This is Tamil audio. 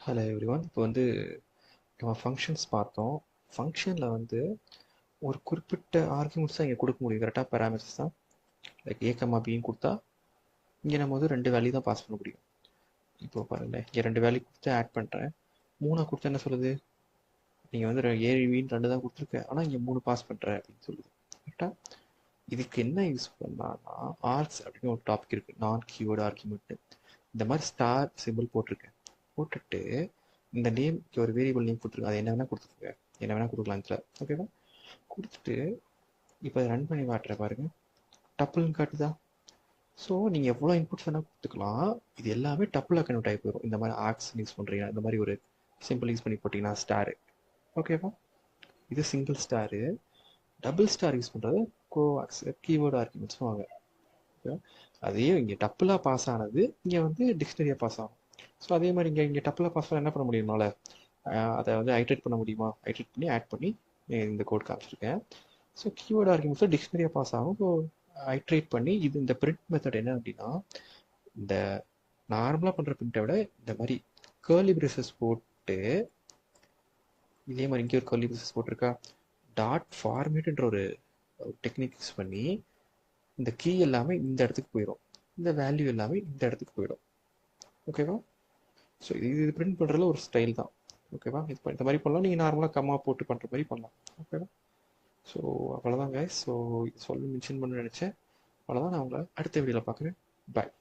Hello everyone. இப்போ வந்து நம்ம ஃபங்க்ஷன்ஸ் பார்த்தோம். ஃபங்க்ஷனில் வந்து ஒரு குறிப்பிட்ட ஆர்குமெண்ட்ஸ் தான் இங்கே கொடுக்க முடியும். கரெக்டாக பேராமீட்டர்ஸ் தான் லைக் ஏ கமா பின்னு கொடுத்தா இங்கே நம்ம வந்து 2 வேல்யூ தான் பாஸ் பண்ண முடியும். இப்போ பாருங்களேன், இங்கே 2 வேல்யூ கொடுத்து ஆட் பண்ணுறேன். 3 கொடுத்தா என்ன சொல்லுது? நீங்கள் வந்து ஏவின்னு 2 தான் கொடுத்துருக்கேன், ஆனால் இங்கே 3 பாஸ் பண்ணுறேன் அப்படின்னு சொல்லுது. கரெக்டாக இதுக்கு என்ன யூஸ் பண்ணலாம்னா, ஆர்க்ஸ் அப்படின்னு ஒரு டாபிக் இருக்குது, நான் கீவேர்டு ஆர்குமெண்ட்டு. இந்த மாதிரி ஸ்டார் சிம்பிள் போட்டிருக்கேன். போட்டுட்டு இந்த நேம்க்கு ஒரு வேரியபிள் நேம் கொடுத்துருங்க. அது என்ன வேணால் கொடுத்துருங்க, என்ன வேணால் கொடுக்கலாம் இதில். ஓகேவா? கொடுத்துட்டு இப்போ அதை ரன் பண்ணி காட்டுற பாருங்க, டப்புள்னு காட்டுதா? ஸோ நீங்கள் எவ்வளோ இன்புட்ஸ் வேணால் கொடுத்துக்கலாம். இது எல்லாமே டப்புளாக கன்வெர்ட் ஆகி போயிடும். இந்த மாதிரி ஆக்ஸ் யூஸ் பண்ணுறீங்க, இந்த மாதிரி ஒரு சிம்பிள் யூஸ் பண்ணி போட்டிங்கன்னா ஸ்டாரு. ஓகேவா? இது single star. Double star use பண்ணுறது கோஆக்ஸ் கீவேர்டு ஆர்குமெண்ட்ஸ் வாங்க. ஓகேவா? அதே இங்கே டப்புளாக பாஸ் ஆனது இங்கே வந்து டிக்ஷனரியாக பாஸ் ஆகும். ஸோ அதே மாதிரி இங்கே டப்புளாக பாஸ் பண்ண என்ன பண்ண முடியும்னால அதை வந்து ஐட்ரேட் பண்ண முடியுமா? ஐட்ரேட் பண்ணி ஆட் பண்ணி இந்த கோட் காமிச்சிருக்கேன். ஸோ கீவேர்டு ஆர்குமெண்ட்ஸில் டிக்ஷனரியாக பாஸ் ஆகும். ஸோ ஐட்ரேட் பண்ணி இது இந்த பிரிண்ட் மெத்தட் என்ன அப்படின்னா, இந்த நார்மலாக பண்ணுற பிரிண்ட்டை விட இந்த மாதிரி கேர்லி பிரேசஸ் போட்டு, இதே மாதிரி இங்கே ஒரு கேர்லி பிரேசஸ் போட்டிருக்கா, டாட் ஃபார்மேட்ன்ற ஒரு டெக்னிக் யூஸ் பண்ணி இந்த கீ எல்லாமே இந்த இடத்துக்கு போயிடும், இந்த வேல்யூ எல்லாமே இந்த இடத்துக்கு போயிடும். ஓகேவா? ஸோ இது பிரிண்ட் பண்ணுறதுல ஒரு ஸ்டைல் தான். ஓகேவா? இது இந்த மாதிரி பண்ணலாம். நீங்கள் நார்மலாக கம்மா போட்டு பண்ணுற மாதிரி பண்ணலாம். ஓகேவா? ஸோ அவ்வளோதான் கைஸ். ஸோ இது மென்ஷன் பண்ண நினச்சேன். அவ்வளோதான். நான் உங்களை அடுத்த வீடியோவில் பார்க்குறேன். பாய்.